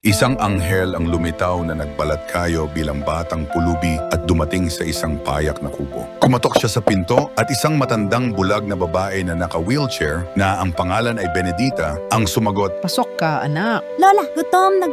Isang anghel ang lumitaw na nagbalat kayo bilang batang pulubi at dumating sa isang payak na kubo. Kumatok siya sa pinto at isang matandang bulag na babae na naka-wheelchair na ang pangalan ay Benedita ang sumagot, Pasok ka, anak. Lola, gutom na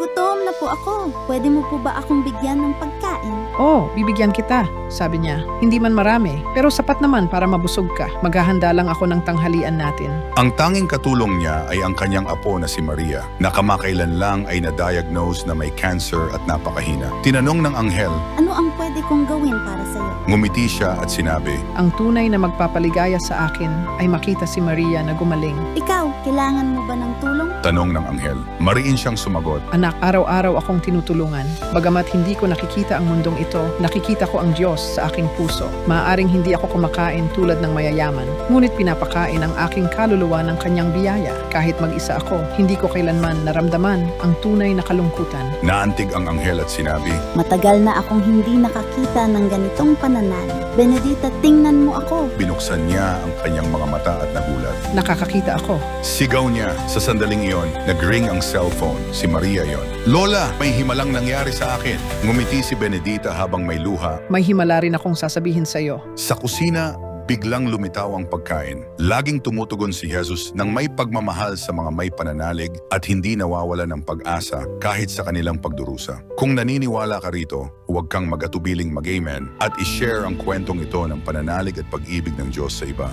po ako. Pwede mo po ba akong bigyan ng pagkain? Oh, bibigyan kita, sabi niya. Hindi man marami, pero sapat naman para mabusog ka. Maghahanda lang ako ng tanghalian natin. Ang tanging katulong niya ay ang kanyang apo na si Maria na kamakailan lang ay na-diagnose na may cancer at napakahina. Tinanong ng anghel, Ano ang pwede kong gawin para sa'yo? ngumiti siya at sinabi, Ang tunay na magpapaligaya sa akin ay makita si Maria na gumaling. Ikaw, kailangan mo ba ng tulong? tanong ng anghel. Mariin siyang sumagot, Anak, araw-araw akong tinutulungan. Bagamat hindi ko nakikita ang mundong ito, nakikita ko ang Diyos sa aking puso. Maaaring hindi ako kumakain tulad ng mayayaman, ngunit pinapakain ang aking kaluluwa ng kanyang biyaya. Kahit mag-isa ako, hindi ko kailanman naramdaman ang tunay na kalungkutan. naantig ang anghel at sinabi, Matagal na akong hindi nakakita ng ganitong pananalig. Benedita, tingnan mo ako. binuksan niya ang kanyang mga mata at nagulat. Nakakakita ako. Sigaw niya sa sandaling iyon, nag-ring ang cellphone, si Maria yon. Lola, may himalang nangyari sa akin. Ngumiti si Benedita habang may luha. May himala rin akong sasabihin sa iyo. Sa kusina, biglang lumitaw ang pagkain. Laging tumutugon si Jesus ng may pagmamahal sa mga may pananalig at hindi nawawala ng pag-asa kahit sa kanilang pagdurusa. Kung naniniwala ka rito, huwag kang mag-atubiling mag-amen at ishare ang kwentong ito ng pananalig at pag-ibig ng Diyos sa iba.